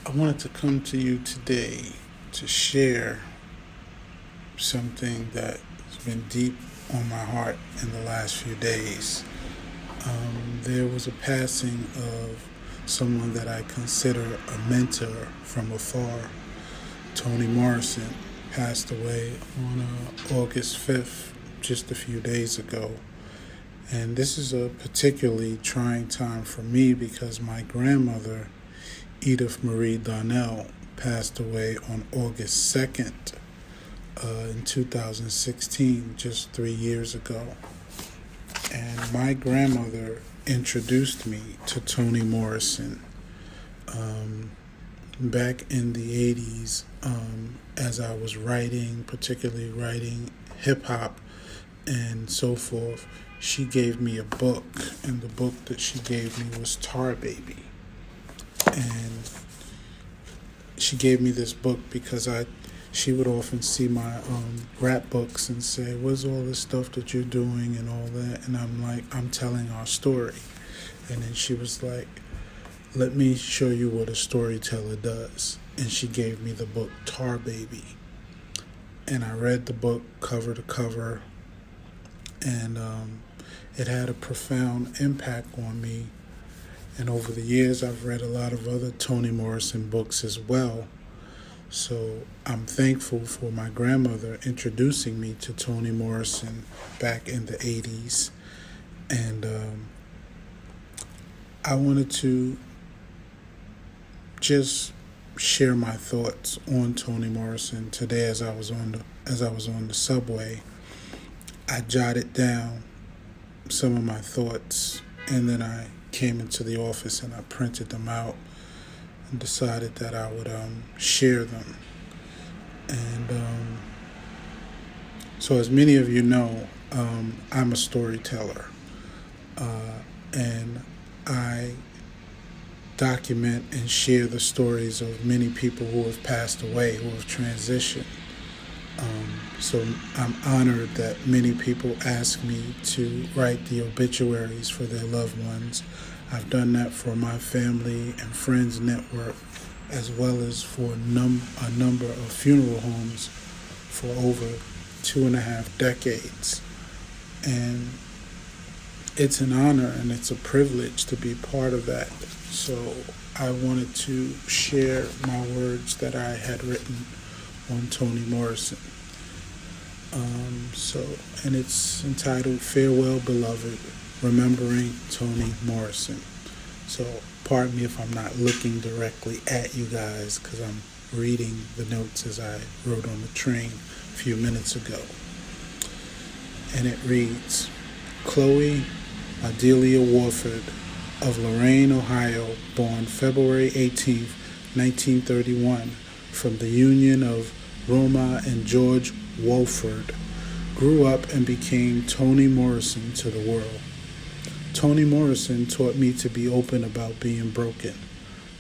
I wanted to come to you today to share something that's been deep on my heart in the last few days. There was a passing of someone that I consider a mentor from afar. Toni Morrison passed away on August 5th, just a few days ago. And this is a particularly trying time for me because my grandmother, Edith Marie Donnell, passed away on August 2nd in 2016, just 3 years ago. And my grandmother introduced me to Toni Morrison back in the 80s as I was writing, particularly writing hip-hop and so forth. She gave me a book, and the book that she gave me was Tar Baby. And she gave me this book because she would often see my rap books and say, "What's all this stuff that you're doing and all that?" And I'm like, "I'm telling our story." And then she was like, "Let me show you what a storyteller does." And she gave me the book Tar Baby. And I read the book cover to cover, and it had a profound impact on me. And over the years, I've read a lot of other Toni Morrison books as well. So I'm thankful for my grandmother introducing me to Toni Morrison back in the 80s. And I wanted to just share my thoughts on Toni Morrison today as I was on the subway. I jotted down some of my thoughts, and then I came into the office and I printed them out and decided that I would share them. And so as many of you know, I'm a storyteller, and I document and share the stories of many people who have passed away, who have transitioned. So I'm honored that many people ask me to write the obituaries for their loved ones. I've done that for my family and friends network, as well as for a number of funeral homes for over 2.5 decades. And it's an honor and it's a privilege to be part of that. So I wanted to share my words that I had written on Toni Morrison. And it's entitled Farewell Beloved, Remembering Toni Morrison. So pardon me if I'm not looking directly at you guys because I'm reading the notes as I rode on the train a few minutes ago. And it reads, Chloe Adelia Warford of Lorain, Ohio, born February 18th, 1931, from the union of Roma and George Wolford, grew up and became Toni Morrison to the world. Toni Morrison taught me to be open about being broken.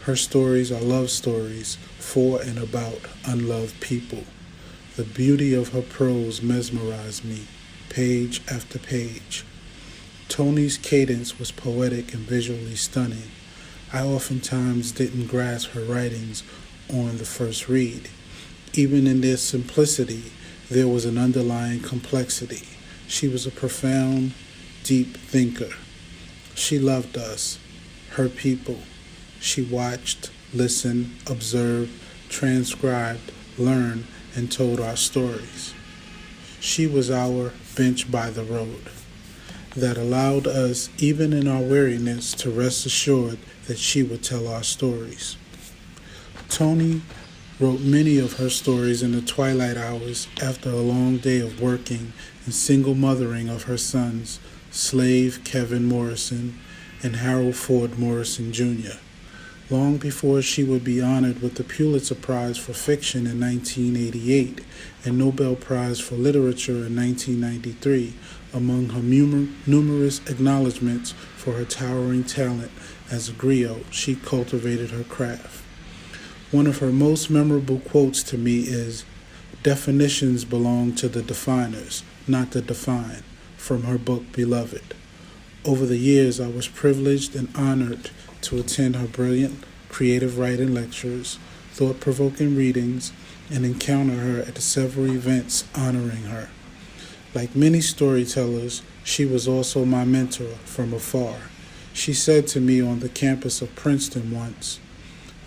Her stories are love stories for and about unloved people. The beauty of her prose mesmerized me, page after page. Toni's cadence was poetic and visually stunning. I oftentimes didn't grasp her writings on the first read. Even in their simplicity, there was an underlying complexity. She was a profound, deep thinker. She loved us, her people. She watched, listened, observed, transcribed, learned, and told our stories. She was our bench by the road that allowed us, even in our weariness, to rest assured that she would tell our stories. Toni wrote many of her stories in the twilight hours after a long day of working and single mothering of her sons, slave Kevin Morrison and Harold Ford Morrison Jr. Long before she would be honored with the Pulitzer Prize for Fiction in 1988 and Nobel Prize for Literature in 1993, among her numerous acknowledgments for her towering talent as a griot, she cultivated her craft. One of her most memorable quotes to me is, "Definitions belong to the definers, not the defined," from her book Beloved. Over the years, I was privileged and honored to attend her brilliant creative writing lectures, thought-provoking readings, and encounter her at several events honoring her. Like many storytellers, she was also my mentor from afar. She said to me on the campus of Princeton once,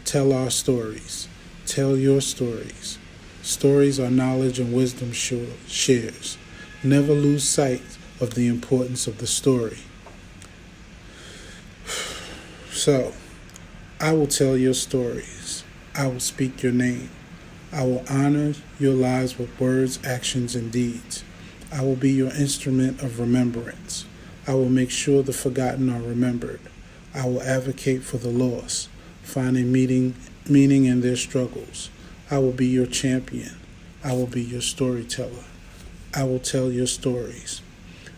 "Tell our stories. Tell your stories. Stories are knowledge and wisdom shares. Never lose sight of the importance of the story." So, I will tell your stories. I will speak your name. I will honor your lives with words, actions, and deeds. I will be your instrument of remembrance. I will make sure the forgotten are remembered. I will advocate for the lost, finding meaning in their struggles. I will be your champion. I will be your storyteller. I will tell your stories.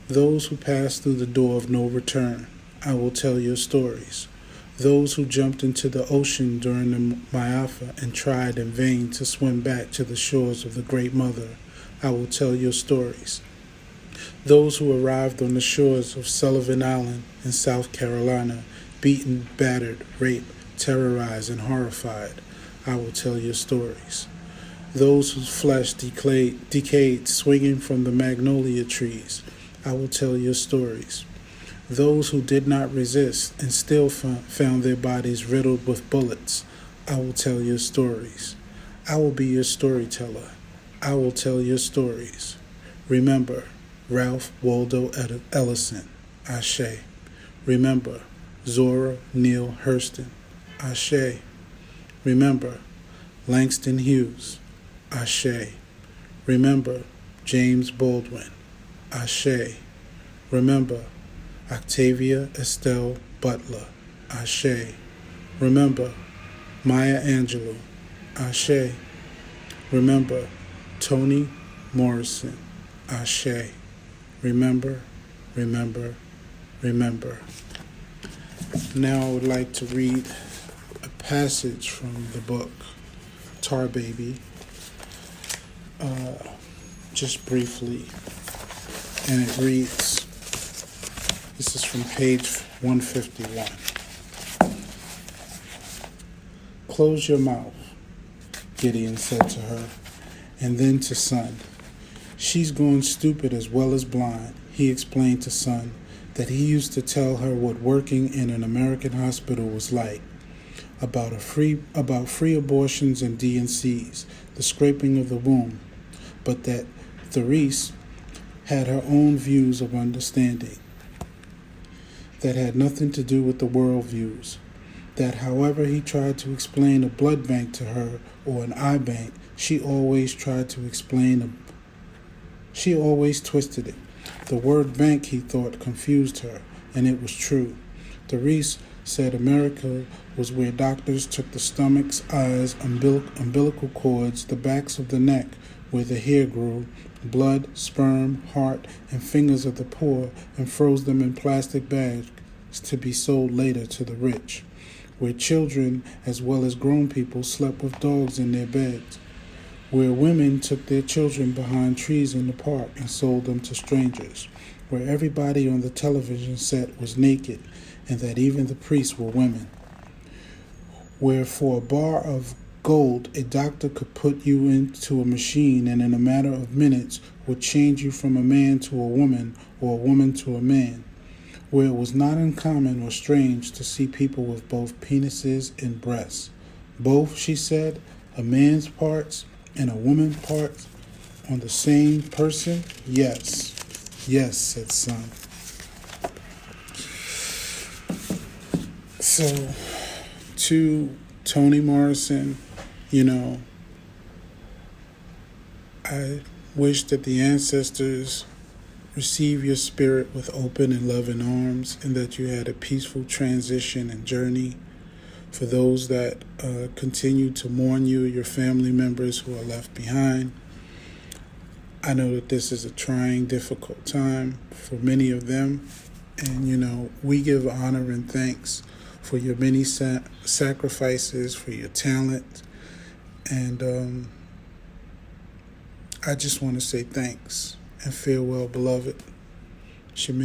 Those who passed through the door of no return, I will tell your stories. Those who jumped into the ocean during the Maafa and tried in vain to swim back to the shores of the Great Mother, I will tell your stories. Those who arrived on the shores of Sullivan Island in South Carolina, beaten, battered, raped, terrorized, and horrified, I will tell your stories. Those whose flesh decayed swinging from the magnolia trees, I will tell your stories. Those who did not resist and still found their bodies riddled with bullets, I will tell your stories. I will be your storyteller. I will tell your stories. Remember, Ralph Waldo Ellison, Ashe. Remember, Zora Neale Hurston, Ashe. Remember, Langston Hughes, Ashe. Remember, James Baldwin, Ashe. Remember, Octavia Estelle Butler, Ashe. Remember, Maya Angelou, Ashe. Remember, Toni Morrison, Ashe. Remember, remember, remember. Now I would like to read a passage from the book Tar Baby, just briefly, and it reads, this is from page 151. "Close your mouth," Gideon said to her, and then to Son. "She's gone stupid as well as blind," he explained to Son, that he used to tell her what working in an American hospital was like, about free abortions and D&Cs, the scraping of the womb, but that Therese had her own views of understanding that had nothing to do with the world views, that however he tried to explain a blood bank to her or an eye bank, she always twisted it. The word bank, he thought, confused her, and it was true. Therese said America was where doctors took the stomachs, eyes, umbilical cords, the backs of the neck, where the hair grew, blood, sperm, heart, and fingers of the poor, and froze them in plastic bags to be sold later to the rich, where children as well as grown people slept with dogs in their beds, where women took their children behind trees in the park and sold them to strangers, where everybody on the television set was naked and that even the priests were women, where for a bar of gold a doctor could put you into a machine and in a matter of minutes would change you from a man to a woman or a woman to a man, where it was not uncommon or strange to see people with both penises and breasts. Both, she said, a man's parts and a woman's parts on the same person? Yes, said Son. So, to Toni Morrison, I wish that the ancestors receive your spirit with open and loving arms, and that you had a peaceful transition and journey. For those that continue to mourn you, your family members who are left behind, I know that this is a trying, difficult time for many of them. And, we give honor and thanks for your many sacrifices, for your talent. And I just want to say thanks and farewell, beloved. Shaam